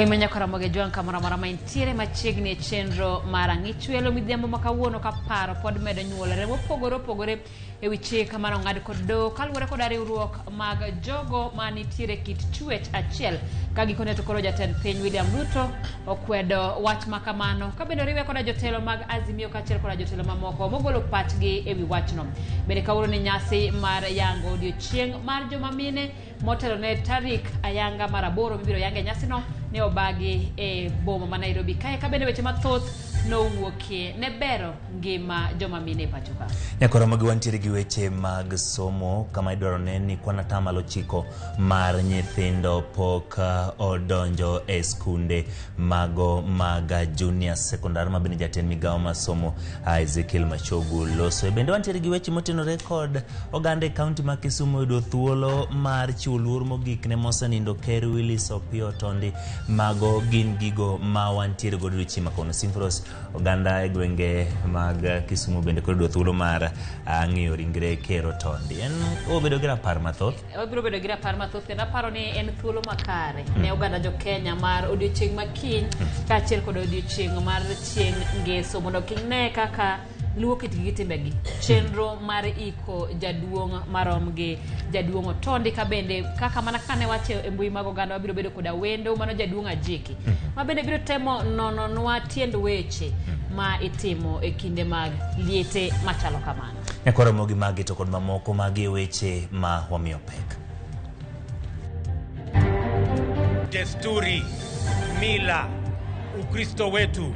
Oimenya Ramogi Joan kamara maintiere machiegni chenro marangichwelo midhiambo makawuono kaparo pod medo nyuolore mopogore ewi chik mano ng'ad kod do kaluwore kod riwruok mag jogo manitiere kit chwech achiel ka gikone to koro jatend piny William Ruto okwedo wach makamano ka bende riwe kod jotelo mag Azimio kachiel kod jotelo mamoko mogolo pachgi ewi wachno. Bende kawuono ni nyasi mar yango odiochieng' mar joma mine motelo ne tarik ayanga mar 8 mibiro yange nyasi no ne obagi e boma ma Nairobi kae ka bende weche mathoth no wuokie ne bero ngima joma mine pachoka. Ramogi wantiere gi weche mag somo kama idwaro ne ni kwana tamalo chiko mar nyithindo pok odonjo e skunde mago maga junior secondary mabende jatend migawo masomo Ezekiel Machogu loso. Bende wantiere gi weche motenore kod oganda e kaunti ma Kisumu yudo thuolo mar chiwo luor mogik ne mosenindo Ker Willis Opiyo Tondi mago gin gigo ma wantiere godo odiochieng' makono. Simfros oganda e gwenge mag Kisumu bende koro yudo thuolo mar ng'iyo ringre Ker Tondi. En obedo gi rapar mathoth. Obiro bedo gi rapar mathoth kendo aparo ni en thuolo makare ne oganda jo Kenya mar odiochieng' makiny kaachiel kod odiochieng' mar chieng' ngeso mondo kine kaka luwo kitgi timbegi chenro mar iko jaduong' marom gi jaduong' Otondi ka bende kaka mana kane wache e mbui mag oganda wabiro bedo koda wendo mano jaduong' Ajiki ma bende biro temo nononwa tiend weche ma itimo e kinde mag liete machalo kamano. Ramogi magi to kod mamoko magi weche ma wamiyo pek. Desturi, mila, Ukristo wetu,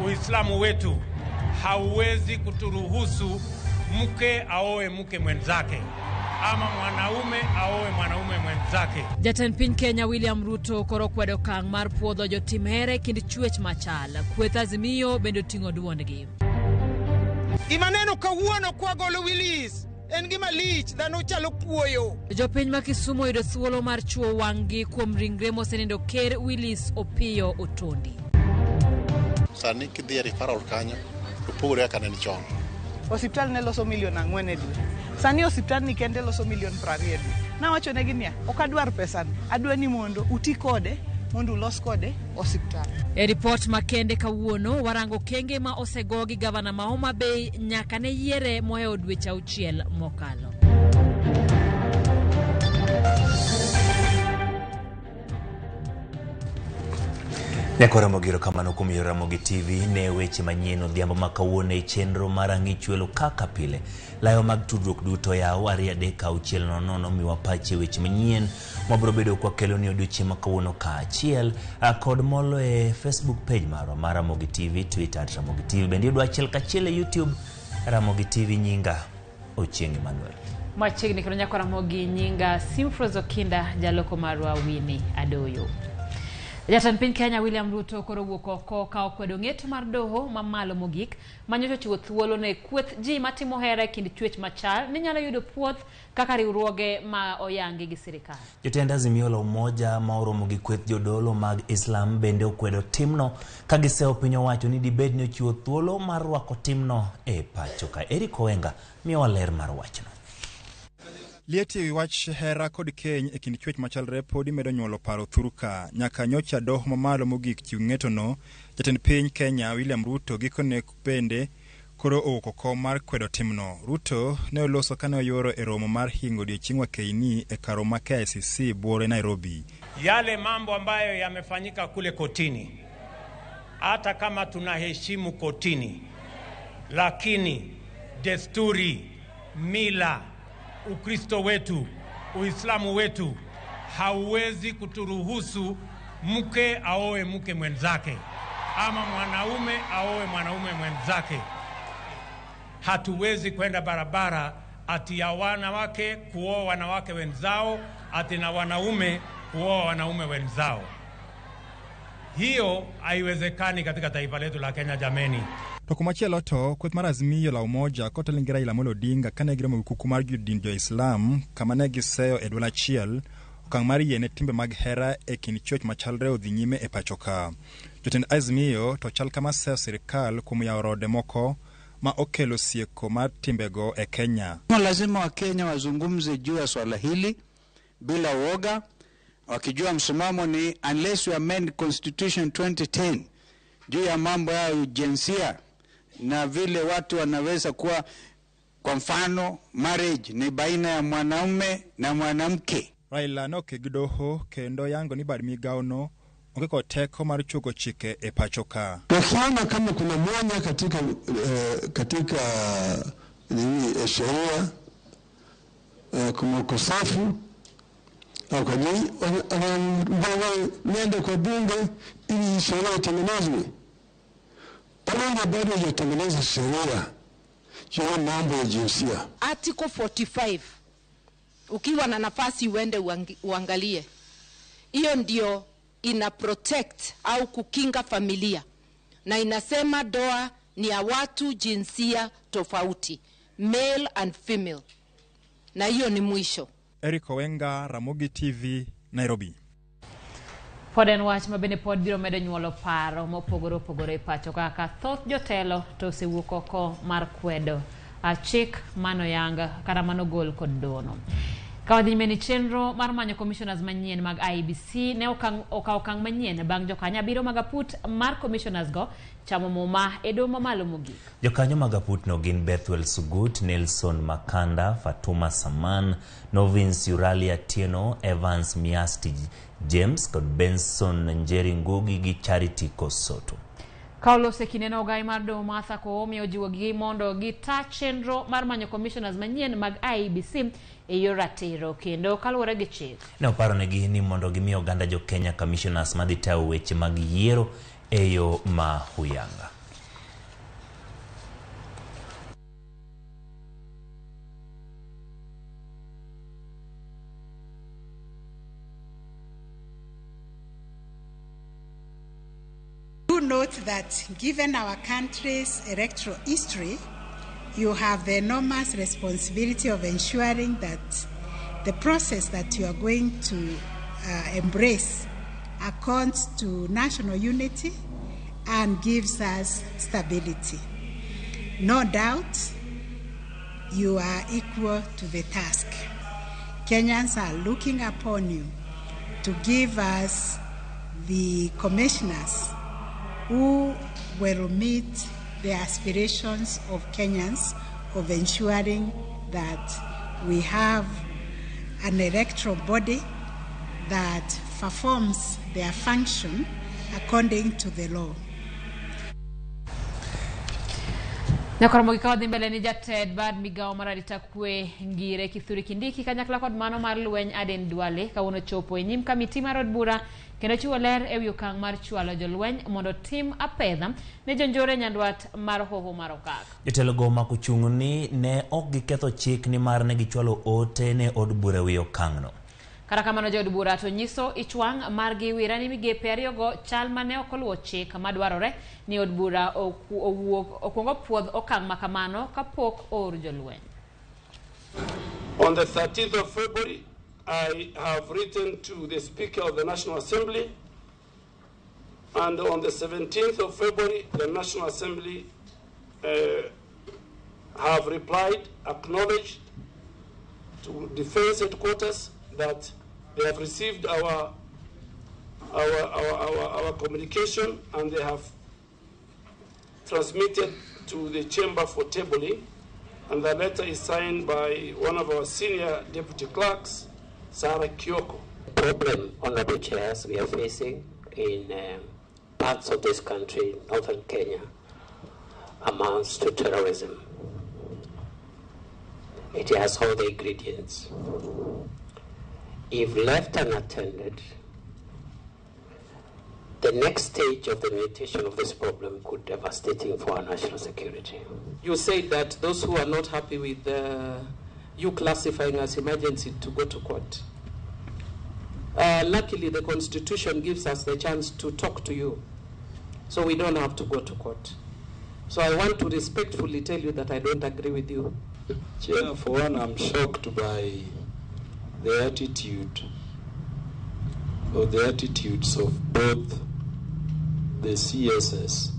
Uislamu wetu hauwezi kuturuhusu mke aoe mke mwenzake ama mwanaume aoe mwanaume mwenzake. Jatend piny Kenya William Ruto koro kwedo kang' mar puodho jotim here kind chwech machal kweth Azimio bende oting'o duondgi. Imaneno kawuono kwa golo Willis en gima lich dhano chalo puoyo. Jopiny ma Kisumu yudo thuolo mar chuo wang'gi kuom ringre mosenindo Ker Willis Opiyo Otondi. Sani kidhi referral kanyo opogore kaka ne chon. Osiptal ne loso milion 4 e dwe. Sani osiptal ni kende loso milion 20 e dwe. Na wacho negi niya, ok adwar pesa, adwa ni mondo uti kode mondo ulos kode osiptal. E report makende kawuono warango kenge ma osego gi gavana ma Homa Bay nyaka ne yiere moyo dweche 6 mokalo. Ramogi kamano kuom Ramogi TV ne weche manyien odhiambo makawuono e chenro mar ang'ichwelo kaka pile. Layo mag tudruok duto yaw 2:600 miwa pache weche manyien mabiro bedo kwa kelo ni odiochieng' makawuono kaachiel kod molo e Facebook page mar Ramogi TV, Twitter @Ramogi TV, bende yudo achiel kachiel e YouTube Ramogi TV nyinga Ochieng' Emmanuel. Machiegni kendo nyako Ramogi nyinga Simfros Okinda jaloko marwa Winnie Adoyo. Jatend piny Kenya William Ruto koro wuok oko ka okwedo ng'eto mar doho mamalo mogik manyocho chiwo thuolo ne kweth ji matimo hera kind chwech machal ni nyalo yudo puoth kaka riwruoge ma oyangi gi sirikal. Jotend Azimio la Umoja ma oromo gi kweth jodolo mag Islam bende okwedo timno ka giseo piny owacho ni dibed ni ochiwo thuolo mar rwako timno e pacho ka. Eric Owenga miyo ler mar wachno. Lieti wi wach hera kod keny e kind chwech machalre podi medo nyuolo paro thuruka nyaka nyocha doho mamalo mogik chiw ng'eto no. Jatend piny Kenya William Ruto gikone bende koro oko mar kwedo timno. Ruto ne oloso kane oyoro e romo mar hingo odiochieng' wakeini e karo ma KICC Buore Nairobi. Yale mambo ambayo yamefanyika kule kotini, hata kama tunaheshimu kotini, lakini desturi, mila, Ukristo wetu, Uislamu wetu hauwezi kuturuhusu mke aoe mke mwenzake ama mwanaume aoe mwanaume mwenzake. Hatuwezi kwenda barabara ati ya wanawake kuoa wanawake wenzao ati na wanaume kuoa wanaume wenzao. Hiyo haiwezekani katika taifa letu la Kenya jameni. Tokumachielo to kweth mar Azimio la Umoja kotelingi Raila Amolo Odinga kane giromo kuku mar jodin jo Islam kama ne giseyo e dwol achiel okang' mar yiene timbe mag hera e kind chwech machalre odhi nyime e pachoka. Jotend Azimio to chal kama seyo sirikal kuom yawo rode moko ma okelo sieko mar timbego e Kenya. Lazima wa Kenya wazungumze juu ya swala hili bila woga wakijua msimamo ni unless we amend Constitution 2010 juu ya mambo ya ujinsia na vile watu wanaweza kuwa, kwa mfano marriage ni baina ya mwanaume na mwanamke. Raila nokegidoho kendo yango ni bad migaono ongeko teko mar chuko chike e pachoka. Tukiona kama kuna mwanya katika sheria kuna ukosafu au kwa nini nenda kwa bunge ili sheria itengenezwe. Bunge bado hajatengeneza sheria ya mambo ya jinsia. Article 45 ukiwa na nafasi uende uangalie. Hiyo ndio ina protect au kukinga familia. Na inasema doa ni ya watu jinsia tofauti, male and female. Na hiyo ni mwisho. Eric Owenga, Ramogi TV, Nairobi. Poden wach mabende pod biro medo nyuolo paro mopogore pacho kaka thoth jotelo to osewuok oko mar kwedo chik mano yanga kata mano gol kod dono. Kawadhi meni chenro mar manyo commissioners manyien mag IEBC ne okang manyien bang' jokanya biro magaput mar commissioners go chamo muma edomo malo mogik. Jokanyo magaput no gin Bethwel Sugut, Nelson Makanda, Fatuma Saman, Novins Uralia Tieno, Evans Miasti James kod Benson Njeri Ngugi gi Charity Kosoto. Kaulo sekineno gai mar do Martha Koome ojiwo gi mondo gita chenro mar manyo commissioners manyien mag IEBC e yoratero kendo kaluwore gi chik. Ne oparo negi ni mondo gimi oganda jo Kenya commissioners madhi tayo weche mag yiero e yo ma huyanga. Do note that given our country's electoral history, you have the enormous responsibility of ensuring that the process that you are going to embrace accounts to national unity and gives us stability. No doubt, you are equal to the task. Kenyans are looking upon you to give us the commissioners who will meet the aspirations of Kenyans of ensuring that we have an electoral body that performs their function according to the law. Na Ramogi kawadhi mbele ni jated bad migao mararita kwe ngire Kithuri Kindiki kanyakla kod mano mar lweny Aden Duale kawuono chopo e nyim kamiti mar od bura kendo chiwo ler e wi okang' mar chwalo jolweny mondo tim apedha ne jonjore nyandwat mar hoho mar okak. Jotelo go makuchung' ni ne ok giketho chik ni mar ne gichwalo ote ne od bura wi okang'no. Kata kamano jo od bura to nyiso ichwang' margi wira ni migepe ariyogo chal mane ok oluwo chik madwarore ni od bura okuongo puodh okang' makamano kapok oor jolweny. On the 13th of February, I have written to the Speaker of the National Assembly, and on the 17th of February, the National Assembly have replied, acknowledged to Defense Headquarters that they have received our communication, and they have transmitted to the chamber for tabling, and the letter is signed by one of our senior deputy clerks, Sarah Kyoko. The problem, Honorable Chairs, we are facing in parts of this country, northern Kenya, amounts to terrorism. It has all the ingredients. If left unattended, the next stage of the mutation of this problem could be devastating for our national security. You said that those who are not happy with you classifying as emergency to go to court. Luckily, the Constitution gives us the chance to talk to you, so we don't have to go to court. So I want to respectfully tell you that I don't agree with you. Chair, for one, I'm shocked by the attitude or the attitudes of both the CSS,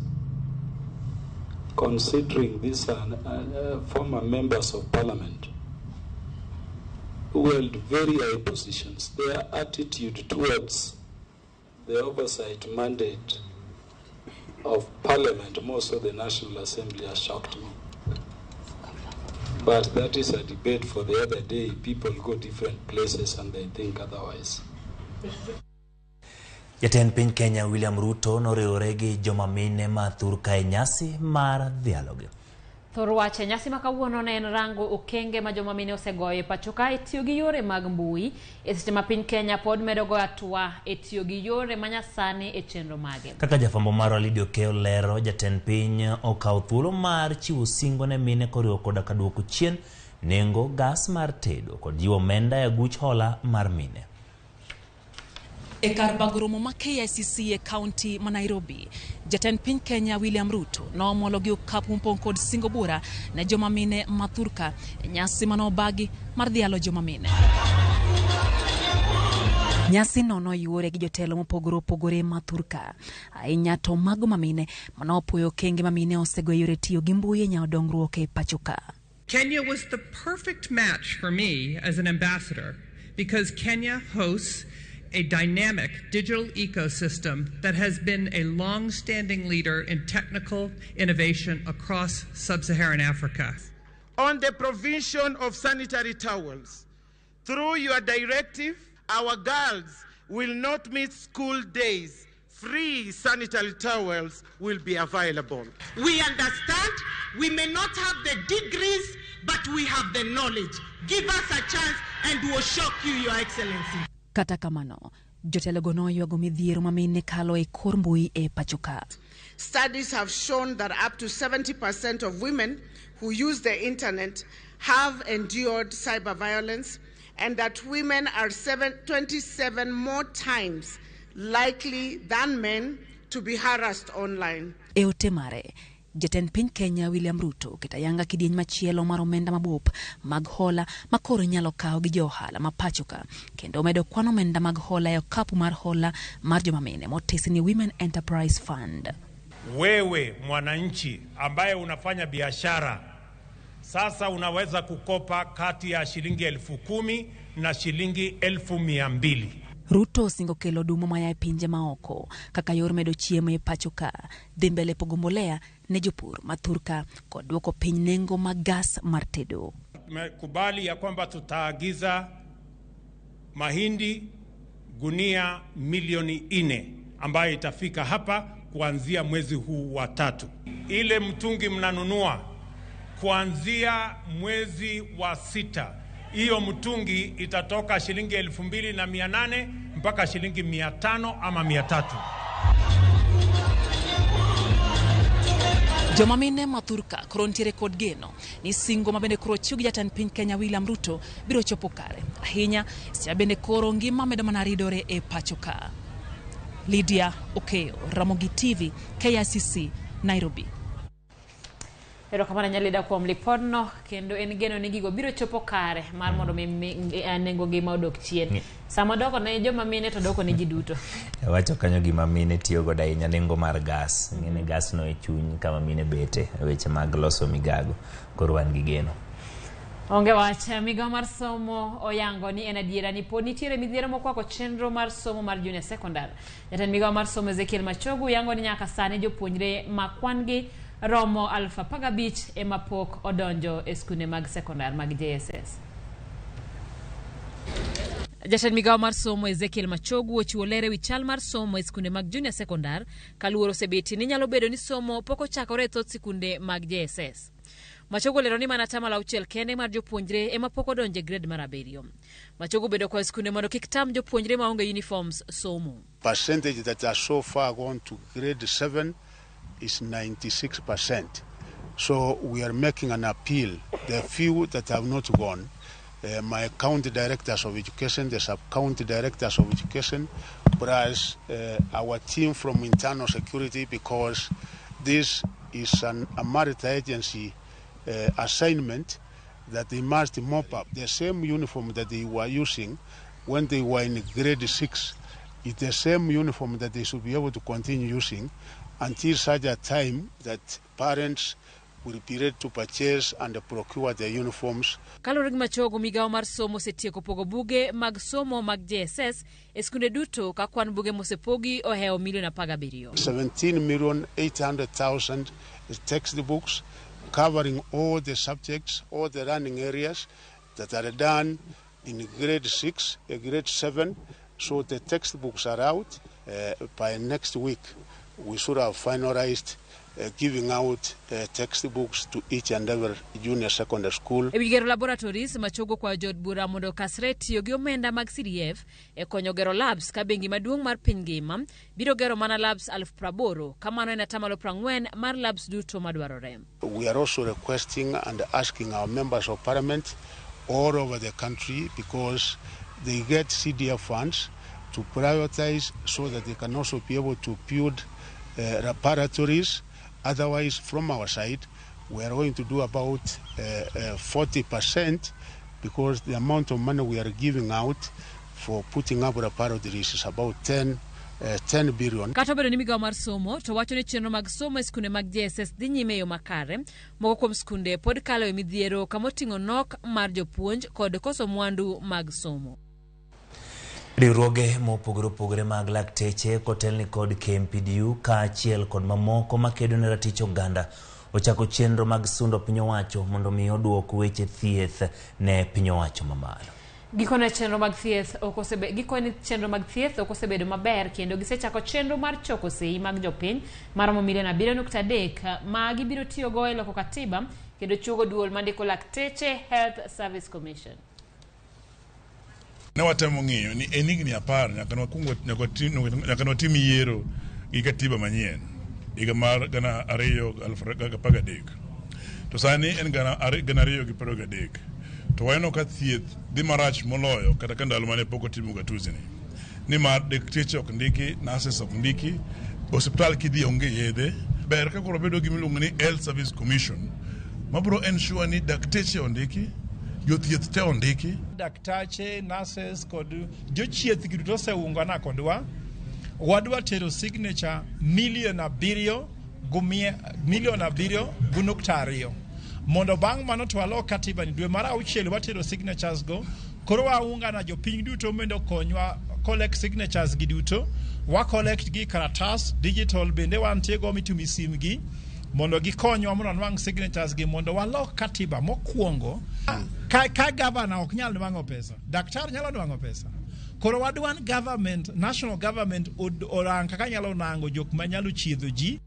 considering these are former members of parliament. who held very high positions. Their attitude towards the oversight mandate of Parliament, more so the National Assembly, has shocked me. But that is a debate for the other day. People go different places and they think otherwise. Jatend piny Kenya William Ruto noriwore gi joma mine mathur kae nyasi mar dhialogi. Thor wache nyasi makawuono ne en rango okenge ma joma mine osegoyo pacho ka itiyo gi yore mag mbui e seche ma piny Kenya pod medo goyo atua e tiyo gi yore manyasani e chenro mage. Kaka jafambo mar Lidio Keo lero, jatend piny okawo thuolo mar chiwo singo ne mine koriwo koda ka duoko chien nengo gas mar tedo kod jiwo omenda e aguch hola mar mine. E kar bagoromo ma KICC e kaunti ma Nairobi, jatend piny Kenya William Ruto nomolo gi okapu mpong kod singo bura ne joma mine mathurka e nyasi manobagi mar dhialo joma mine. Nyasi nono yuore gi jotelo mopogore mathurka, ahinya to mago mamine manopuoyo okenge mamine osego yore tiyo gi mbui e nyao dongruok e pachoka. Kenya was the perfect match for me as an ambassador because Kenya hosts a dynamic digital ecosystem that has been a long-standing leader in technical innovation across sub-Saharan Africa. On the provision of sanitary towels, through your directive, our girls will not miss school days. Free sanitary towels will be available. We understand we may not have the degrees, but we have the knowledge. Give us a chance and we'll shock you, Your Excellency. Kata kamano, jotelo go noywago midhiero mamine kalo e kor mbui e pachoka. Studies have shown that up to 70% of women who use the internet have endured cyber violence, and that women are 27 more times likely than men to be harassed online. E otemare, jatend piny Kenya William Ruto kitayanga kidieny machielo mar omenda mabup mag hola makoro nyalo kawo gi johala ma pachoka, kendo medo kwano omenda mag hola e okapu mar hola mar joma mine motesi ni Women Enterprise Fund. Wewe mwananchi ambaye unafanya biashara sasa unaweza kukopa kati ya shilingi 10,000 na shilingi 200,000. Ruto singo kelo dumo maya e pinje maoko kaka yor medo chiemo e pachoka, dhi mbele pogo mbolea ne jopur mathurka kod duoko piny nengo mag gas mar tedo. Tumekubali ya kwamba tutaagiza mahindi gunia milioni 4 ambayo itafika hapa kuanzia mwezi huu wa 3. Ile mtungi mnanunua kuanzia mwezi wa 6. Hiyo mtungi itatoka shilingi 2,800 mpaka shilingi 500 ama 300. Joma mine mathurka krontiere kod geno ni singo mabende koro chiugi jatend piny Kenya William Ruto biro chopo kare. Ahinya sia bende koro ngima medo mana ridore e pachoka. Lydia Okeo, Ramogi TV, KICC, Nairobi. Ero kamana nyalida kuom lipodno kendo en geno ni gigo biro chopo kare mar mondo nengo gima odok chien. Sama doko ne joma mine to doko ne ji duto. Wacho kanyo gima mine tiyo goda inya nengo mar gas. Ngene gas no e chuny kama mine bete weche mag loso migago. Koro wan gi geno. Onge wacha migao mar somo oyango ni en adiera ni pod nitiere midhiero mokwako chenro mar somo mar junior secondary. Jatend migao mar somo Ezekiel Machogu yango ni nyaka sani jopuonjre ma kwangi romo 15,000 ema pok odonjo e skunde mag secondary mag JSS. Jatend migao mar somo Ezekiel Machogu ochiwo lere wi chal mar somo e skunde mag junior secondary kaluoro sebeti ni nyalo bedo ni somo pok ochakore e thoth skunde mag JSS. Machogu lero ni mana tama lauchiel kende mar jopuonjre ema pok odonje grade mar 7. Machogu bedo kwa skunde mondo kik tam jopuonjre maonge uniforms somo. Percentage that are so far gone to grade 7 is 96%. So we are making an appeal. The few that have not gone, my county directors of education, the sub-county directors of education, plus our team from internal security, because this is a maritime agency assignment that they must mop up. The same uniform that they were using when they were in grade 6 is the same uniform that they should be able to continue using until such a time that parents will be ready to purchase and procure the uniforms. Kalure gi machogo migawo mar somo setieko pogo buge mag somo mag JSS e skunde duto ka kwan buge mosepogi oheo milion 17. 17,800,000 textbooks covering all the subjects, all the running areas that are done in grade 6, grade 7. So the textbooks are out. By next week, we should have finalized giving out textbooks to each and every junior secondary school. E gero laboratories machogo kwa jod bura mondo kasre tiyo gi omenda mag CDF e konyo gero labs ka bengi maduong' mar piny ngima biro gero mana labs 80,000 kamano en 40 mar labs duto madwarore. We are also requesting and asking our members of parliament all over the country, because they get CDF funds, to prioritize so that they can also be able to build laboratories. Otherwise, from our side, we are going to do about 40%, because the amount of money we are giving out for putting up laboratories is about 10 billion. Kata obedo ni migawo mar somo to wacho ni chenro mag somo e skunde mag JSS dhi nyime e yo makare, moko kuom skunde pod kalo e midhiero kamoting'o nok mar jopuonj kod koso mwandu mag somo. Riwruoge mopogore opogore mag lakteche kotelni kod KMPDU kaachiel kod mamoko makedo ne ratich oganda ochako chenro mag sundo piny owacho mondo mi oduok weche thieth ne piny owacho mamalo. Gikone chenro mag thieth okosebedo maber, kendo gisechako chenro mar choko sei mag jopiny maromo milion 7.3 ma gibiro tiyogo e loko katiba kendo chuogo duol mandiko lakteche Health Service Commission. Ne watemo ng'iyo ni enigni 10 nyaka notim yiero gi katiba manyien higa mar 2013 to sani en 2023 to waneno ka thieth dhi marach moloyo kata ka ndalo mane pok otimo gatuzi ni mar dakteche ok ndiki, nurses ok ndiki, osiptal kidhi onge yedhe. Ber ka koro bedo gi miluongo ni Health Service Commission mabiro ensure ni dakteche ondiki, jothieth te ondiki. Daktache, nurses kod jochieth giduto oseungana kodwa. Wadwa tero signature milion 7.2 mondo bang' mano to walo katiba ni dwe mar 6 watero signatures go. Koro waungana jopiny duto mondo konywa collect signatures gi duto. Wa collect gi karatas digital bende wantie go mitumi simgi mondo gikonywa mondo nwang' signatures gi mondo walok katiba mokwongo. Ka governor ok nyal nwang'o pesa, daktar nyalo nwang'o pesa. Koro wadwan government, national government orang kaka nyalo nango jok manyalo chiedho ji.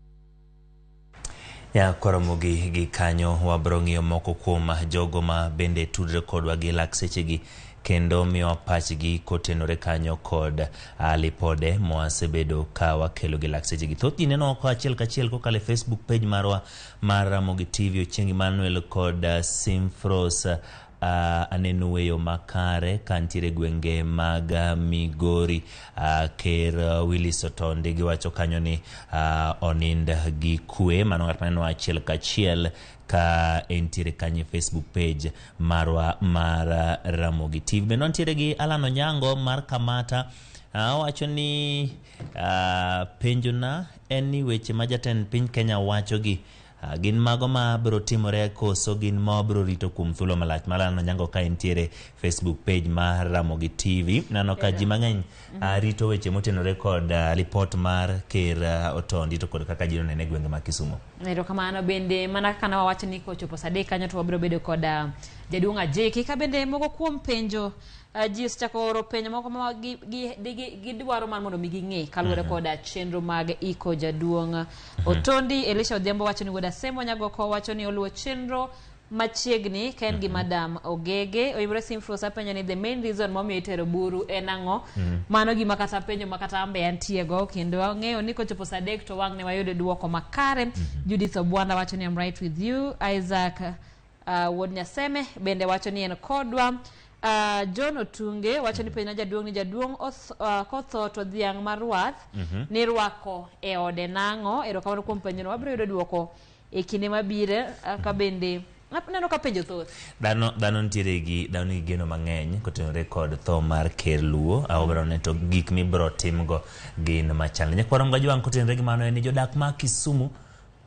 Ya Ramogi gi kanyo wabro ng'iyo moko kuom jogo ma bende tudre kodwa gi laksechegi kendo miyo pachgi kotenore kanyo kod lipode moasebedo ka wakelo gi laksechegi. Thothgi neno ko achiel kachiel kokale Facebook page marwa mar Ramogi TV Ochengi Manuel kod Simfros aneno weyo makare kantiere gwenge mag Migori. Ker Willis Otonde giwacho kanyo ni onind gi kwe, mano ng'at maneno achiel kachiel ka entiere kanye Facebook page marwa mar Ramogi TV. Bende ntiere gi Alan Onyango mar Kamata wacho ni penjona en ni weche ma jatend piny Kenya wacho gi gin mago ma biro timore koso gin ma biro rito kuom thuolo malach. Alan Onyango ka entiere Facebook page mar Ramogi TV. Nano ka ji mang'eny rito weche motenore kod report mar Ker Otondi to kod kaka jiro nene gwenge ma Kisumu. Ero kamano bende mana kana wawacho ni kochopo sadek kanyo to wabiro bedo kod jaduong' Ajeki ka bende moko kuom penjo ji osechako oro penjo moko ma gidwaro mar mondo mi ging'e kaluwore kod chenro mag iko jaduong' Otondi. Elisha Odhiambo wacho ni wuoda Semo Nyagoko wacho ni oluwo chenro machiegni ka en gi Madam Ogege. Oyimre Simfros apenjo ni the main reason momiyo itero buru en ang'o. Mano gima kata penjo makata ambe antiego kendo ang'eyo ni kochopo sadek to wang' ne wayudo duoko makare. Judith Obwanda wacho ni I'm right with you. Isaac Wuod Nyaseme bende wacho ni en kodwa. John Otunge wacho ni penjo jaduong' kotho to dhiang' mar ruath ni rwako e ode nang'o. Erokamano kuom penjono, wabiro yudo duoko e kinde mabiro ka bende neno ka penjo thoth. Dhano ntiere gi geno mang'eny kotenore kod tho mar Ker Luo. Obro ne to gik mibro timgo gin machal. Nyakwarom ga jwang' kotenore gi mano en ni jodak ma Kisumu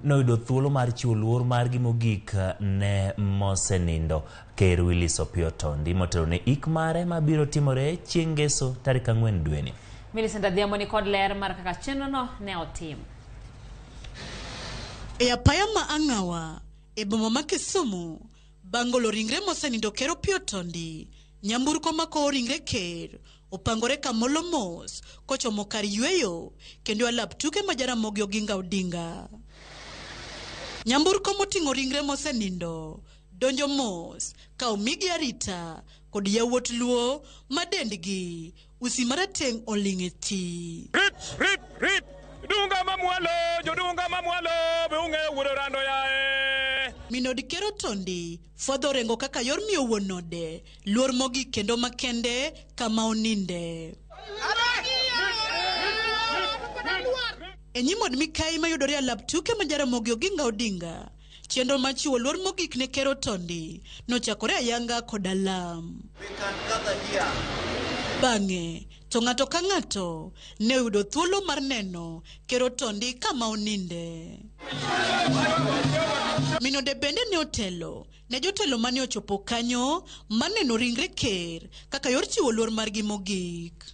noyudo thuolo mar chiwo luor margi mogik ne mosenindo Ker Willis Opiyo Otondi motelo ne ik mare mabiro timore chieng' Ngeso tarik 4 dweni. Millicent Adhiambo ni kod ler mar kaka chenrono ne otim. E apaya ma Ang'awa e boma ma Kisumu bangolo ringre mosenindo Ker Opiyo Otondi, nyamburko mako ringre ker opangore kamolo mos kochomo kar yweyo kendo alap tuke ma Jaramogi Oginga Odinga. Nyamburko moting'o ringre mosenindo donjo mos ka omigi arita kod yawuot luo ma dendgi usi marateng' oling'e ti. Rit dunga mamwalo jodunga mamwalo be unge wuoro rando yae. Minod Ker Otondi fwadho rengo kaka yor miyo wuon ode luor mogik kendo makende kama oninde. E nyimod mikai mayudore alap tuke ma Jaramogi Oginga Odinga, chenro machiwo luor mogik ne Ker Otondi nochakore ayanga kod alam. Bang'e to ng'ato ka ng'ato ne yudo thuolo mar neno Ker Otondi kama oninde. Minode bende ne otelo ne jotelo mane ochopo kanyo maneno ringre ker kaka yor chiwo luor margi mogik.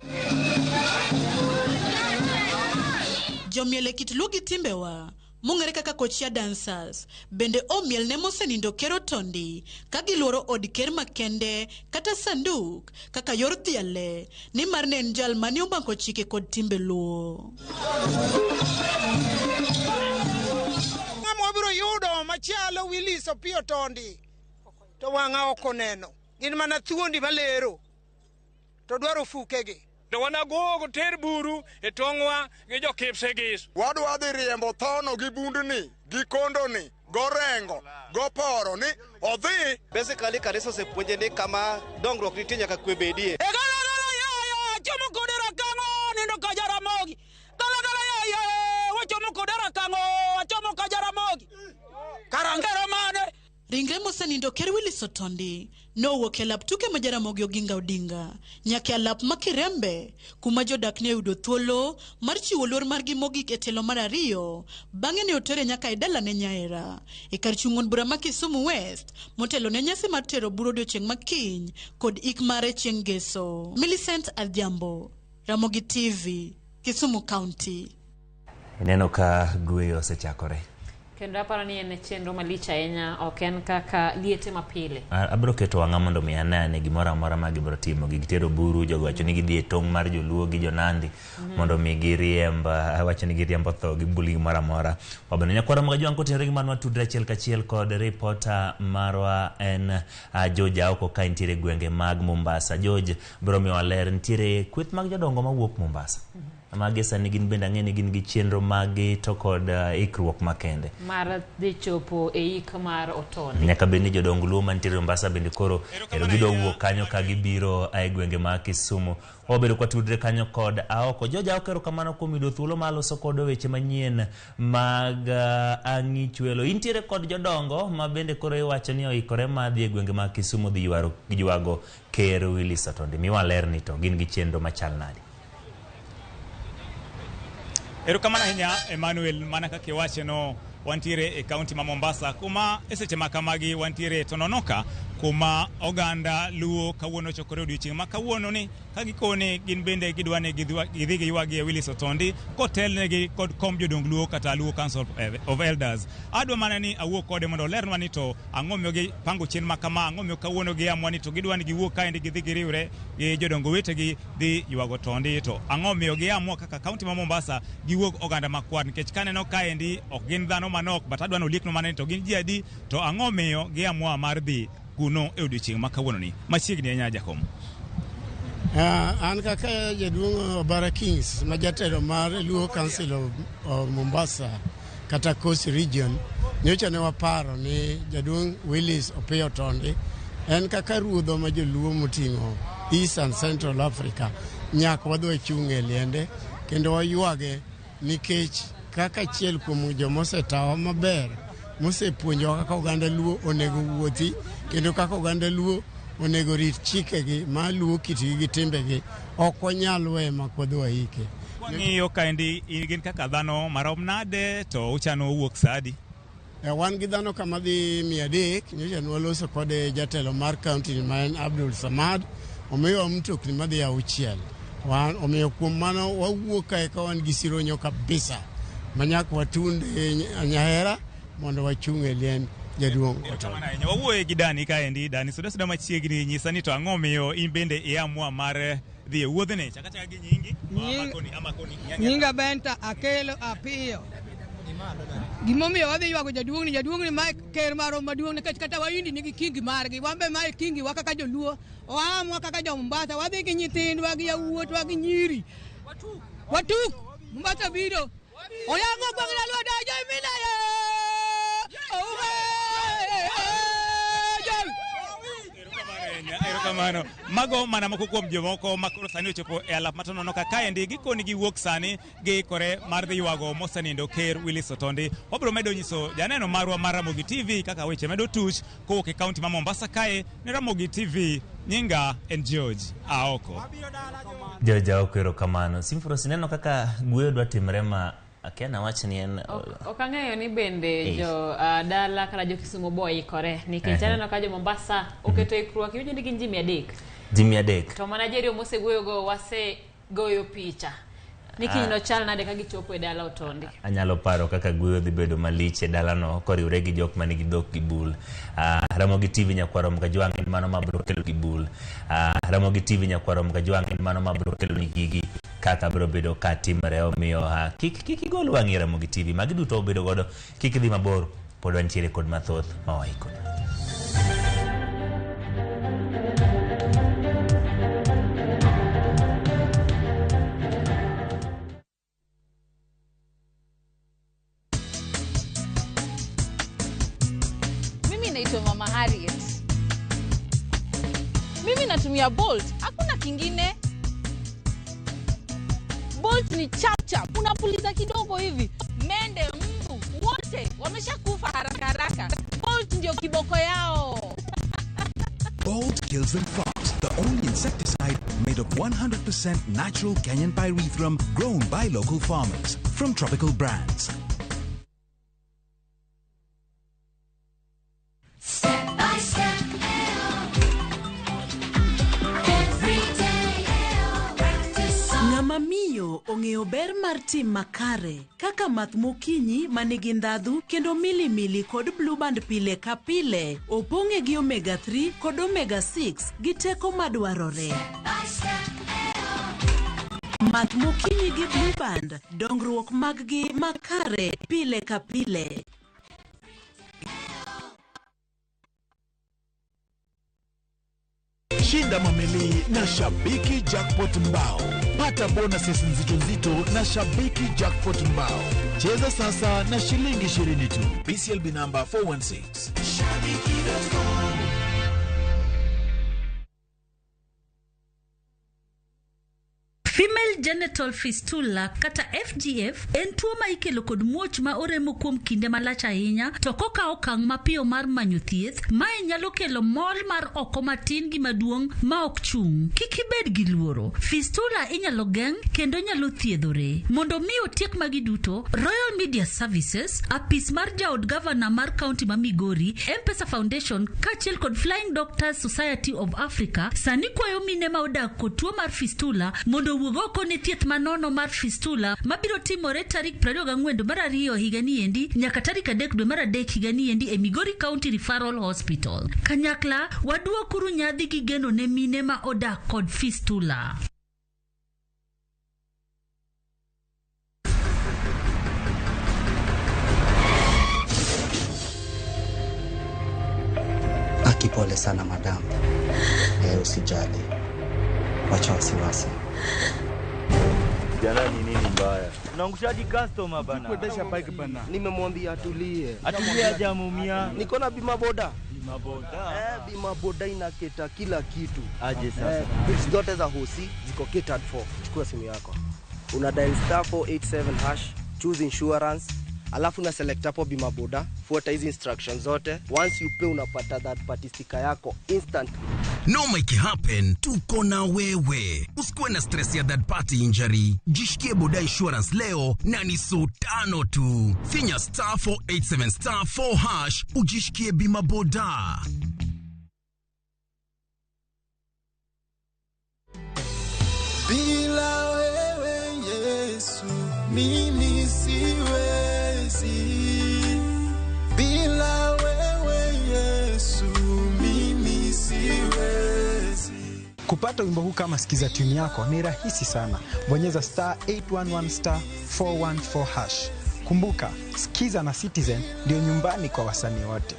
Jomiele kit luo gi timbewa mong'ere kaka Kochia Dancers bende omiel ne mosenindo Ker Otondi ka giluoro od ker makende kata sanduk kaka yor thiale ni mar nen jal mane omako chike kod timbe luo. Ng'ama biro yudo machielo Willis Opiyo Otondi to wang'a ok oneno, gin mana thuondi malero to dwaro fukegi. To wanagogo ter buru e tong'wa gi jokipsegis. Wadwa dhi riembo thono gi bundni, gi kondoni, gorengo, goporo ni odhi. Basically kanisa osepuonje ni kama dongruok nitie nyaka kwe bedie. Chomo kodera kango nindo ka Jaramogi. Wachomo kodera kango, wachomo ka Jaramogi. Karangero mane. Ringre mosenindo Ker Willis Otondi nowuok e lap tuke ma Jaramogi Oginga Odinga nyaka lap Makirembe kuma jodak ne yudo thuolo mar chiwo luor margi mogik e telo mar ariyo bang'e ne otere nyaka e dala ne Nyaera e kar chung'on bura ma Kisumu West motelo ne nyasi mar tero buro odiochieng' makiny kod ik mare chieng' Ngeso. Millicent Adhiambo, Ramogi TV, Kisumu County. Neno ka gweyo osechakore. Kendo aparo ni en chenro malich ahinya, ok en kaka liete mapile. Abiro keto wang'a mondo mi anene gimoro amora ma gibiro timo. Gitero buru, jogo wacho ni gidhi e tong' mar joluo gi jonandi mondo mi giriemb, wacho ni giriembo tho gi buli gimoro amora. Wabeno nyakwara mga juang kotenre gi manwa tudre achiel kachiel kod reporter marwa en George Aoko ka ntiere gwenge mag Mombasa. George, biro miwa ler, ntiere kweth mag jodongo mawuok Mombasa. Magi sani gin bende ang'e ni gin gi chenro magi to kod ikruok makende mar dhi chopo e ik mar Otondi. Nyaka bende ni jodong luo mantiere Mombasa bende koro ero gido wuok kanyo ka gibiro e gwenge ma Kisumu. Obedo kwa tudre kanyo kod Aoko. George Aoko, erokamano kuom yudo thuolo maloso kod weche manyien mag ang'ichwelo. Intiere kod jodongo ma bende koro iwacho ni oikore madhi e gwenge ma Kisumu dhi ywago Ker Willis Otondi. Miwa ler ni to gin gi chenro machal nadi? Erokamano ahinya Emmanuel, mana kaka iwacho no, wantiere e kaunti ma Mombasa kuma e seche ma kamagi wantiere Tononoka kuma oganda luo kawuono chokore odiochieng' ma kawuono ni ka gikone gin bende gidwane gidhi giywagi Willis Otondi kotelnegi kod kom jodong luo kata Luo Council of Elders. Adwa mana ni awuo kode mondo lernwa ni to ang'omiyo gi pango chien ma kama, ang'omiyo kawuono giamwa ni to gidwani giwuok kaendi gidhi giriwre gi jodongo wetegi dhi ywago Otondi, to ang'omiyo giamwa kaka kaunti ma Mombasa giwuok oganda makwar, nikech kaneno kaendi ok gin dhano manok, but adwano liekno mana ni to gin ji adi, to ang'omiyo giamwa mar dhi kuno e odiochieng' ma kawuono ni. Machiegni ahinya Jakom. An kaka jaduong' Obara Kings ma jatelo mar Luo Council of Mombasa kata Coast Region, nyocha ne waparo ni jaduong' Willis Opiyo Otondi en kaka ruodho ma joluo moting'o East and Central Africa nyaka wadhi chung' e liende kendo waywage nikech kaka achiel kuom joma osetawa maber mosepuonjo kaka oganda luo onego wuothi kendo kaka oganda luo onego rit chikegi ma luo kitgi gi timbegi, ok wanyal we makwadho waike. Ng'iyo kaendi gin kaka dhano marom nade to uchano wuok sadi. Wan gi dhano kama dhi 300 nyocha nwaloso kode jatelo mar kaunti ma en Abdul Samad omiyo mtokni madhi 6 wan omiyo kuom mano wawuok kae ka wan gi sironyo kabisa manyak watunde Nyahera mondo wachung' e lien jaduong' Otondi. Wawuoye gi Dani kaendi. Dani suda machiegni nyisa ni to ang'o miyo in bende iamua mar dhi e wuodhni chaka gi nyingi amakoni nyinga benta akelo apiyo gimomiyo wadhi ywago jaduong' ni ma ker maro maduong' nikech kata waindi nigi kingi margi wambe ma kingi wa kaka joluo oamwa kaka jo Mombasa wadhi gi nyithindwa gi yawuotwa gi nyiri watuk Mombasa biro oyango gwang'na lwada joimina Erokamano. Mago mana moko kuom jomoko makoro sani ochopo e alap matonono ka kaendi gikoni giwuok sani giikore mar dhi ywago mosenindo ker Willis Otondi. Wabiro medo nyiso janeno marwa mar Ramogi TV kaka weche medo tuch kowuok e kaunti ma Mombasa kae ni Ramogi TV. Nyinga en George Aoko. George Aoko, erokamano. Simfros, neno kaka guyo dwa timre ma akiana wach ni en okang'eyo ni bende jo dala kata jo Kisumu boy kore nikech aneno ka jo Mombasa oketo ikruok iwinjo ni gin ji 300 to manajeri mosegoyo go wase goyo picha nikinyino chal nade ka gichopo e dala Otondi. Anyalo paro kaka guyo dhi bedo malich e dalano koriwre gi jok manigi dhok gi bul. Ramogi TV nyakwaro mkajwang' mano mabro kelo gi bul. Ramogi TV nyakwaro mkajwang' mano mabro kelo ni gigi kaka bro bedo ka timre omiyo kik igol wang'i Ramogi TV magi duto obedo godo kik dhi mabor pod wantiere kod mathoth mawaikona. Mama Harriet. Mimi natumia Bolt, hakuna kingine. Bolt ni chap chap, unapuliza kidogo hivi. Mende, mbu, wote wameshakufa haraka haraka. Bolt ndio kiboko yao. Bolt kills them fast. The only insecticide made of 100% natural Kenyan pyrethrum grown by local farmers from tropical brands. Mamiyo ong'eyo ber mar tim makare kaka math mokinyi manigi ndhadhu kendo milimili kod blue band pile ka pile opong'e gi omega 3 kod omega 6 gi teko madwarore. Math mokinyi gi blue band dongruok mag-gi makare pile ka pile. Shinda mamili na Shabiki Jackpot Mbao. Pata bonuses nzito na Shabiki Jackpot Mbao. Cheza sasa na shilingi 20 tu. BCLB number 416. Shabiki.com. Female genital fistula kata FGF en tuo ma ikelo kod muoch ma oremo kuom kinde malach ahinya to koka okang' mapiyo mar manyo thieth mae nyalo kelo mol mar oko matin gi maduong' ma ok chung'. Kik ibed gi luoro. Fistula inyalo geng' kendo nyalo thiedhore. Mondo mi otiek magi duto, Royal Media Services, apis mar jaod governor mar county ma Migori, M-Pesa Foundation kaachiel kod Flying Doctors Society of Africa sani kwayo mine ma odak kod tuo mar fistula mondo wuogoko ne thieth manono mar fistula mabiro timore tarik 24 dwe mar 2 higani endi nyaka tarik 3 dwe mar 3 higani endi e Migori County Referral Hospital. Kanyakla waduokuru nyadhi gi geno ne mine ma odak kod fistula. Akipole sana madam. Usijali. Wacha wasiwasi. Jana ni nini mbaya? Unaangushaji customer bana. Kuendesha bike bana. Nimemwambia atulie. Atulie aje amumia. Niko na bima boda. Bima boda. Bima boda inaketa kila kitu. Aje sasa. Bits zote za hosi ziko catered for. Chukua simu yako. Una dial *487#, choose insurance, alafu na select hapo bima boda, fuata hizi instructions zote. Once you pay unapata that party sticker yako instant. No make it happen, tuko na wewe. Usikuwe na stress ya that party injury. Jishikie boda insurance leo na ni $5 tu. Finya *487*4# ujishikie bima boda. Bila wewe Yesu mimi siwezi. Bila wewe Yesu mimi siwezi. Kupata wimbo huu kama sikiza tune yako ni rahisi sana. Bonyeza *811*414#. Kumbuka, Sikiza na Citizen ndio nyumbani kwa wasanii wote.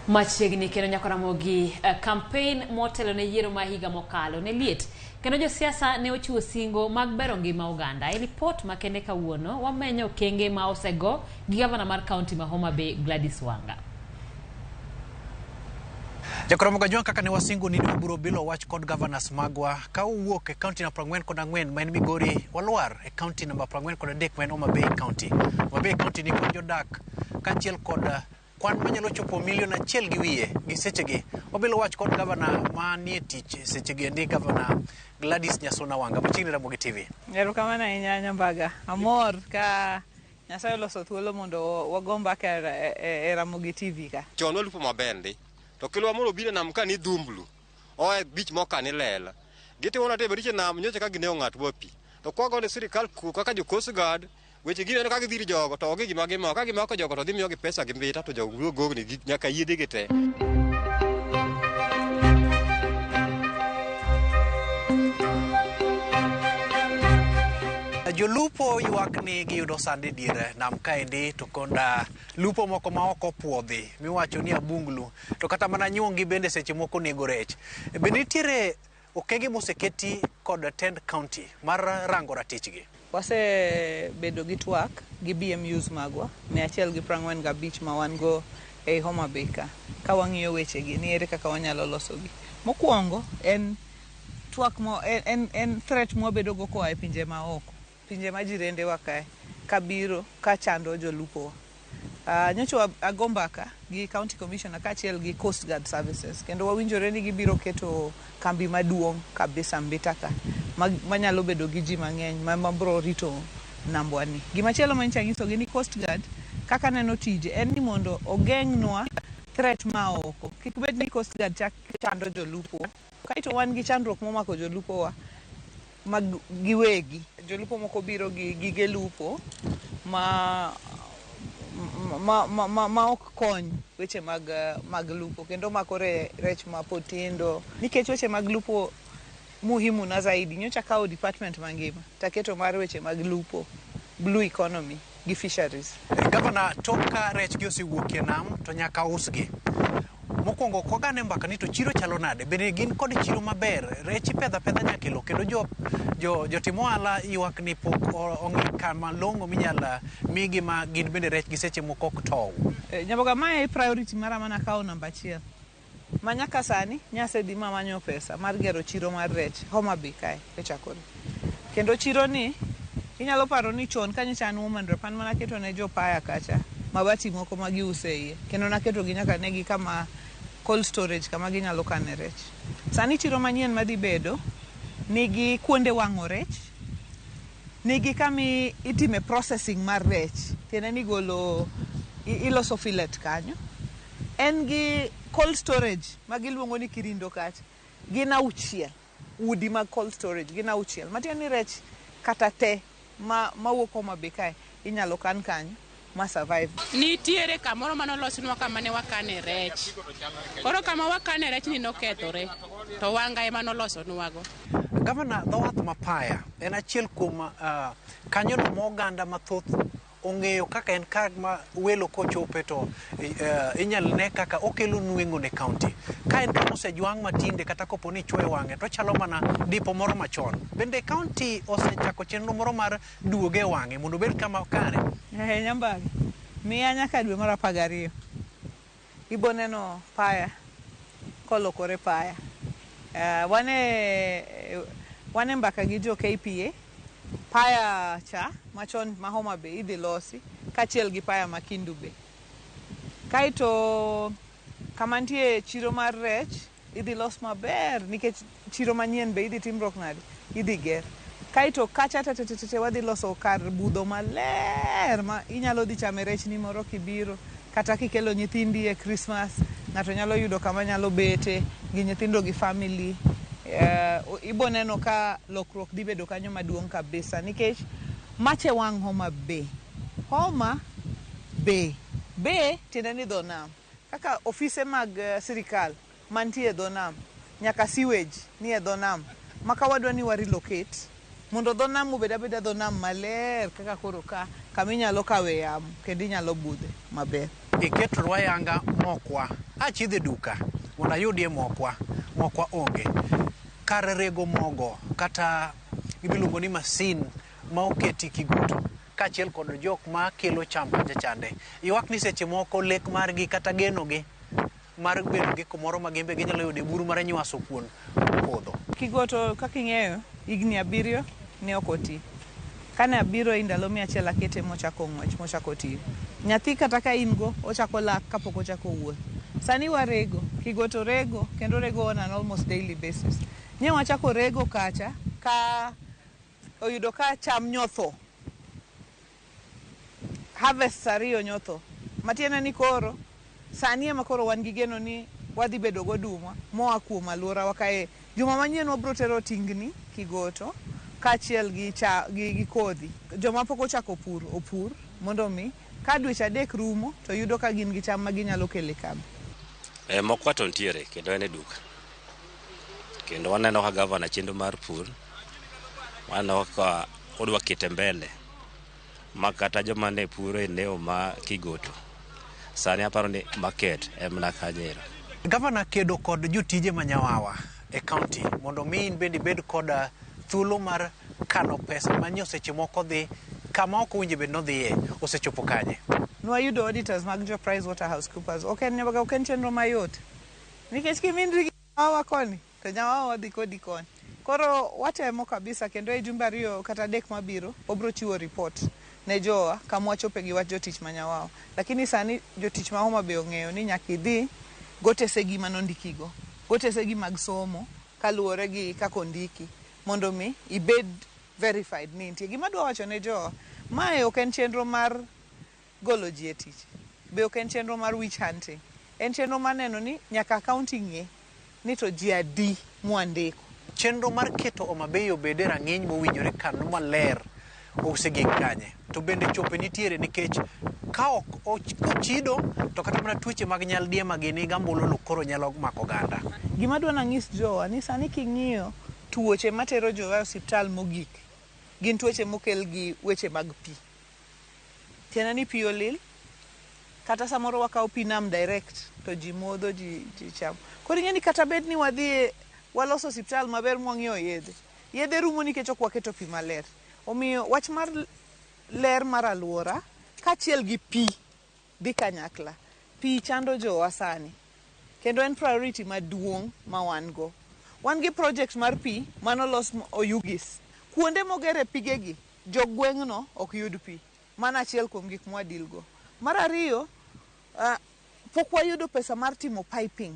Machiegni kendo nyako Ramogi campaign motelo ne yiero mahiga mokalo ne liet kendo jo siasa ne ochiwo singo mag bero ngima Uganda. E report makende kawuono wamenyo kenge ma osego gi gavana mar county ma Homa Bay Gladys Wanga. Jakoromoga juang kaka ne wasingo ni maburo bilo wach kod governors magwa ka uwuok e county na 44 maen Migori walwar e county number 43 maen Homa Bay County. Homa Bay County ni kod jodak kachiel kod kwan manyalo chopo $1,000,000 gi wiye gi sechegi. Wabilo wach kod governor manie tich sechegi ndi governor Gladys Nyasona Wanga. Machiegni Ramogi TV. Erokamano ahinya Nyambaga. Amor ka Nyasaye loso thuolo mondo wagomba ka e Ramogi TV ka. Chon walupo mabendi. To kilwa moro bile nam ka ni dhumblu. Oe beach moka ni lela. Giti wona te beriche nam nyocha ka gineo ng'at wapi. To kwa gone sirikal ku kaka jo Coast Guard weche gine ka gidhiri jogo to ogi gima gima ka gima ko jogo to dhi miyo gi pesa gi mbita to jogo gogni nyaka yiedhe gi te. Jolupo ywak ni giyudo sande diere nam kaendi to konda lupo moko ma oko puodhi miwacho ni abunglu to kata mana nyuongi bende seche moko nego rech. Bende nitiere okenge moseketi kod Tend County mar rango ratichgi. Wase bedo gi twak gi BMUs magwa 145 ma wan go e Homa Bay ka wang'iyo weche gi ni ere kaka wanyalo loso gi. Mokwongo en twak en threat mo bedo go koa e pinje ma oko. Pinje ma jirende wa kae kabiro ka chando jolupo. Nyocho agombaka gi County Commissioner kachiel gi Coast Guard Services kendo wawinjore ni gibiro keto kambi maduong' kabisa mbitaka manyalo bedo gi ji mang'eny mabro rito nambwani. Gimachielo manyicha nyiso gi ni Coast Guard kaka neno tije en ni mondo ogeng'nwa threat ma oko. Kik bed ni Coast Guard chando jolupo. Kaito wan gi chandruok momako jolupo wa mag giwegi. Jolupo moko biro gi gige lupo ma ok kony weche mag lupo kendo makore rech mapotindo nikech weche mag lupo muhimu na zaidi nyocha kao department mangima taketo mar weche mag lupo blue economy gi fisheries. Governor toka rech gi osewuok e nam to nyaka usgi. Mokwongo kogane mbaka ni to chiro chalo nade bende gin kod chiro maber rech pedha nyakelo kendo jotimo ala ywak ni pok ong'i kama longo minyala migi ma gin bende rech gi seche moko ok tow. Nyamboga mae priority mara mana kao namba 1 manyaka sani nyase di manyo pesa mar gero chiro mar rech Homa Bay kae e chakore kendo chiro ni inyalo paro ni chon kanyicha an woman rep an mana keto ne jopaya kacha mabati moko magiuse iye kendo naketo gi nyaka negi kama cold storage kama ginyalo kane rech. Sani chiro manyien madhi bedo nigi kuonde wang'o rech, nigi kami itime processing mar rech tiende ni golo iloso fillet kanyo, en gi cold storage magiluongo ni kirindo kacha gin 6 udi mag cold storage gin 6 matiende ni rech kata te mawuok Homa Bay kae inyalo kan kanyo ma survive. Nitiere kamoro manolosnwa kama ne wakane rech. Koro kama wakane rech ni nokethore to Wanga ema nolosonwago. Governor Dhowath Mapaya en achiel kuom kanyo no oganda mathoth ong'eyo kaka en kar ma welo kochope to inyal ne kaka okelo nweng'o ne county. Ka en kama osejwang' matinde kata kopo ni chwe wang'e to chalo mana dipo moro machon. Bende county osechako chenro moro mar duoge wang'e mondo bed kama kare. Nyambaga miya nyaka dwe mar 12 iboneno Paya kolokore paya. Wane mbaka gi jo KPA paya cha machon ma Homa Bay idhi losi kachiel gi paya ma Kindu Bay. Kaito kamantie chiro mar rech idhi los maber nikech chiro manyien be idhi timrok nade idhi ger. Kaito kacha tete wadhi loso kar budho maler ma inyalo dhi chame rech ni moro kibiro kata kikelo nyithindi e Christmas ng'ato nyalo yudo kama nyalo bete gi nyithindo gi family. Ibo neno ka lokruok dhi bedo kanyo maduong' kabisa nikech mache wang' Homa Bay. Homa Bay tiende ni dho nam. Kaka ofise mag sirikal mantie e dho nam nyaka sewage ni e dho nam maka wadwa ni relocate mondo dho nam obed abeda dho nam maler kaka koro kama inyalo kawe yamo kendo inyalo budhe maber. Iketo wayanga mokwa achidhe duka mondo ayudie mokwa onge kar rego mogo kata ibiluongo ni masin ma oketi Kigutu kachiel kod jok ma kelo cham chande. Ywak ni seche moko lek margi kata genogi mar bedo gi kumoro ma gembe ginyalo yude buru mar nywaso kuon podho. Kigoto kaka ing'eyo higni 7 ne ok oti. Kane abiro indalo 100 akete mochako ng'wech mochako tiyo. Nyathi kata ka ingo ochako lak kapok ochako wuoth. Sani warego, Kigoto rego kendo rego on an almost daily basis. Nye wachako rego kacha ka oyudo ka cham nyotho. Harvest ariyo nyotho. Matiende ni koro sani ema koro wan gi geno ni wadhi bedo goduma moa kuom alworawa kae. Juma manyien wabro tero tingni Kigoto kachiel gi kodhi. Joma pok ochako opur mondo mi ka dweche 3 rumo to yudo ka gin gi cham ma ginyalo kele kambi. Mokwa to ntiere kendo en e duka. Kendo waneno ka gavana chenro mar pur waneno ka odwa kete mbele makata joma ne puro e neo ma Kigoto. Sani aparo ni market emna kanyero. Gavana kedo kod jotije manyawawa e county mondo mi bende bed kod thuolo mar kano pesa manyo seche moko dhi kama ok winje bed no dhiye osechopo kanye. Nwayudo auditors mag jo PricewaterhouseCoopers ok en chenro mayot nikech kimindri awa koni to nyawawa wadhi kodi koni. Koro watemo kabisa kendo e jumbe 2 kata 3 mabiro obro chiwo report ne jowa kama wachope gi wach jotich manyawawa. Lakini sani jotich ma Homa Bay ong'eyo ni nyaka idhi gotesegi manondikigo, gotesegi mag somo kaluwore gi kako ondiki mondo mi ibed verified ni nitie. Gima dwa wacho ne jowa, mae ok en chenro mar golo ji e tich, be ok en chenro mar witch hunting. En chenro maneno ni nyaka county ng'e ni to ji adi mwandiko. Chenro mar keto Homa Bay obede rang'iny mowinjore kano maler osegik kanye to bende chope nitiere nikech ka ok kochido to kata mana tuoche mag nyaldiema gini gambolo koro nyalo mako ganda. Gima dwa nang'is jowa ni sani king'iyo tuoche matero jowa osiptal mogik gin tuoche mokel gi weche mag pi. Tiende ni pi olil kata samoro wakawo pi nam direct to ji modho ji chamo. Koro ing'e ni kata bed ni wadhi waloso osiptal maber mwang'iewo yedhe rumo nikech ok waketo pi maler. Omiyo wach mar ler mar alwora kachiel gi pi dhi kanyakla. Pi chando jowa sani kendo en priority maduong' ma wan go. Wan gi project mar pi manolos Oyugis. Kuonde mogere pigegi jogweng'no ok yud pi. Mana achiel kuom gik mwadilgo. Mar ariyo, pok wayudo pesa mar timo piping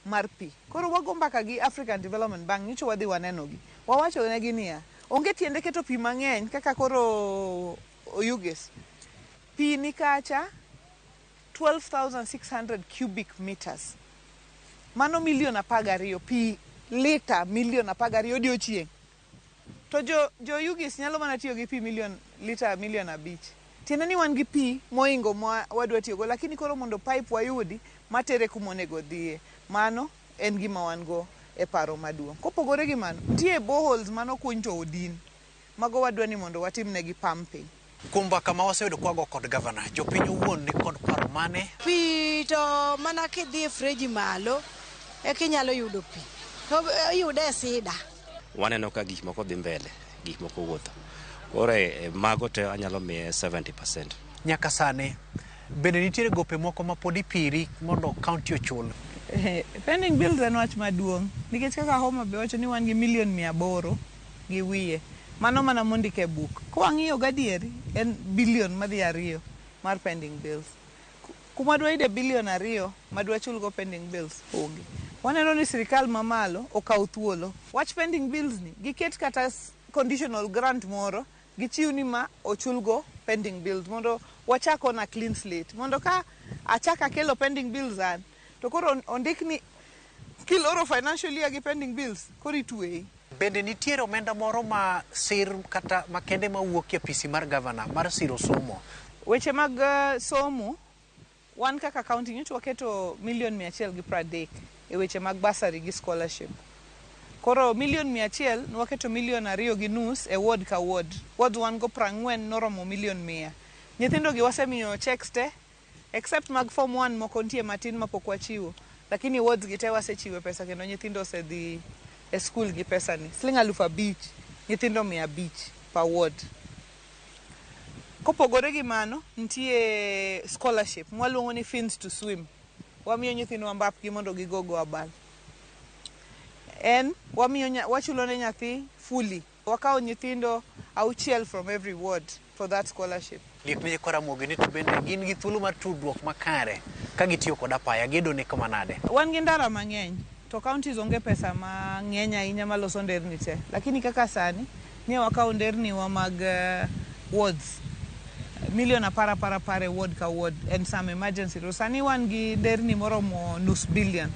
mar pi. Koro wago mbaka gi African Development Bank nyicho wadhi wanenogi. Wawacho negi niya, onge tiende keto pi mang'eny kaka koro Oyugis. Pi ni kacha 12,600 cubic meters. Mano milion 12 pi lita milion 12 odiochieng'. To jo Oyugis nyalo mana tiyo gi pi lita milion 5. Tiende ni wan gi pi moingo wadwa tiyogo, lakini koro mondo pipe wayudi matere kumonego dhiye. Mano en gima wan go e paro maduong'. Kopogore gi mano, nitie boreholes manokuny to odin. Mago wadwa ni mondo watimnegi pumping. Kumba kama waseyudo kwago kod gavana, jopiny owuon ni kod paro mane? Pi to mana kidhi e freji malo e kinyalo yudo pi. To yude sida. Waneno ka gik moko dhi mbele, gik moko wuotho. Ore mago te anyalo miye 70%. Nyaka sane bende nitiere gope moko ma pod ipiri mondo county ochul. Pending bills en wach maduong' nikech kaka Homa Bay wacho ni wan gi milion 800 gi wiye. Mano mana mondike buk. Kwang'iyo gadieri en bilion madhi 2 mar pending bills. Kuma dwa ide bilion 2 madwa chulgo pending bills onge. Waneno ni sirikal mamalo okaw thuolo. Wach pending bills ni giket kata conditional grant moro gichiw ni ma ochulgo pending bills mondo wachako na clean slate. Mondo ka achaka kelo pending bills an to koro ondik ni kiloro financial year gi pending bills koro itwei. Bende nitiere omenda moro ma sir kata makende mawuok e pisi mar governor mar siro somo. Weche mag somo wan kaka county nyocha waketo milion 130 e weche mag bursary gi scholarship. Koro milion 100 nwaketo milion 2 gi nus e ward ka ward. Ward wan go 40 noromo milion 100. Nyithindo gi wasemiyo checks te except mag form 1 moko nitie matin mapok wachiwo. Lakini wards gi te wasechiwo pesa kendo nyithindo osedhi e school gi pesa ni. Siling 5,000 nyithindo 500 per ward. Kopogore gi mano nitie scholarship mwaluongo ni fins to swim. Wamiyo nyithindo ambap gi mondo gigogo abal. En wamiyo wachulo ne nyathi fully. Wakao nyithindo 6 from every ward for that scholarship. Liekne kora Ramogi ni to bende gin gi thuolo mar tudruok makare ka gitiyo kod apaya gedo ne kama nade. Wan gi ndara mang'eny to counties onge pesa mang'eny ahinya maloso nderni te. Lakini kaka sani ne wakao nderni wa mag wards. Milion para ward ka ward and some emergency. Rosani wan gi nderni moromo nus billion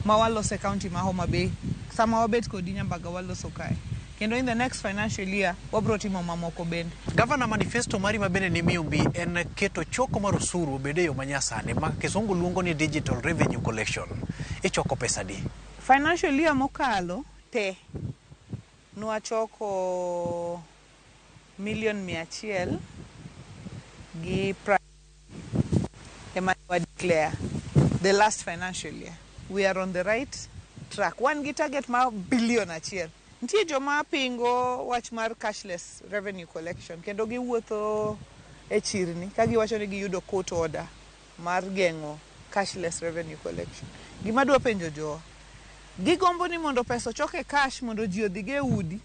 ma walose county ma Homa Bay. Sama wabet kodi nyambaga waloso kae. Kendo in the next financial year wabro timo mamoko bende. Governor manifesto mari mabende ni miumbi en keto choko mar osuru obede yo manyasani ma kisungu luongo ni digital revenue collection. Ichoko pesa di. Financial year mokalo te nwachoko milion 100 gi ema declare the last financial year. We are on the right track. One gi target ma billion 1. Ntie joma pingo wach mar cashless revenue collection kendo giwuotho e chirni ka giwacho ni giyudo court order mar gengo cashless revenue collection. Gima dwa penjo jo gigombo ni mondo pesa choke cash mondo ji odhige udi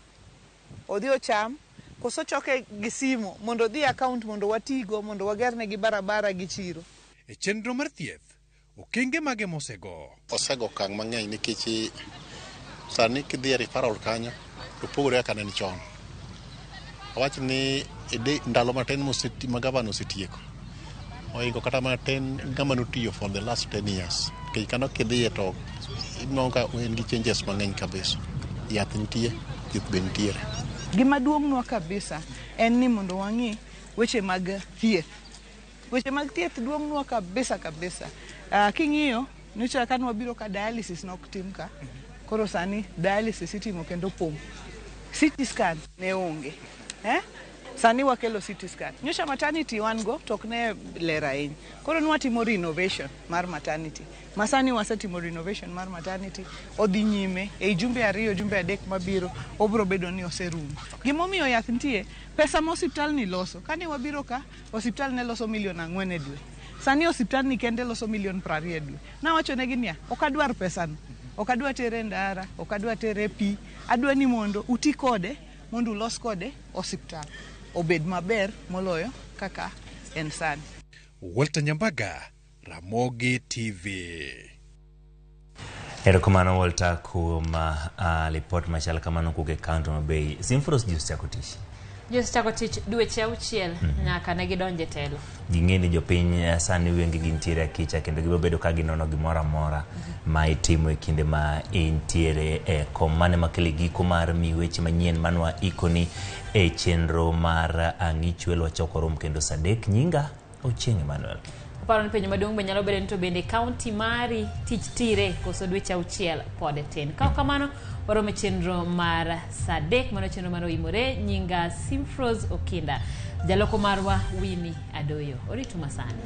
odhi ocham koso choke gi simo mondo dhi account mondo watigo mondo wagerne gi barabara gi chiro. E chenro mar thieth okenge mage osego kang mang'eny nikech sani kidhi e referral kanyo to pogore ka ne chon. Awach ni ndalo matin ma gavana osetieko oingo kata matin ngama notiyo for the last 10 years. Kech kano kidhi to inonga en gi changes mang'eny kabisa. Yath nitie, thieth be nitiere. Gima duong'nwa kabisa en ni mondo wang'i weche mag thieth. Weche mag thieth duong'nwa kabisa. King'iyo nyocha kan wabiro ka dialysis nok tim ka. Koro sani dialysis itimo kendo pom. CT scan ne onge. Sani wakelo CT scan. Nyocha maternity wan go tok ne lera ahinya. Koro nwatimo renovation mar maternity. Masani wasetimo renovation mar maternity. Odhi nyime e jumbe 2 jumbe 3 mabiro obro bedo ni oserumo. Gimomiyo yath nitie pesa mo hospital ni loso. Kani wabiro ka hospital ne loso milion 4 e dwe. Sani hospital ni kende loso milion 20 e dwe. Na wacho ne ginia okadwar pesa no. Okadwa tere ndara, okadwa tere pi. Adwa ni mondo uti kode mondo ulos kode hospital obed maber moloyo kaka en sani. Walter Nyambaga, Ramogi TV. Erokamano Walter kuma report machal kamano kuke county Homa Bay. Simfros just chako tich. Just chako tich dweche 6 nyaka ne gidonje telo. Ging'eni jopiny sani wengi gintiere kicha kendo gibobedo ka ginono gimoro amora ma itimo e kinde ma intiere e komane makele giko mar miweche manyien manwa ikoni e chenro mar ang'ichwelo chokorom kendo sadek nyinga Ochieng Emmanuel. Paro ni penjo maduong' be nyalo bedo ni to bende county mari tich tire koso dweche 6 pod tin. Ka kamano warome chenro mar sadek mano chenro mar imore nyinga Simfros Okinda. Jaloko marwa Winnie Adoyo. Oritu masani.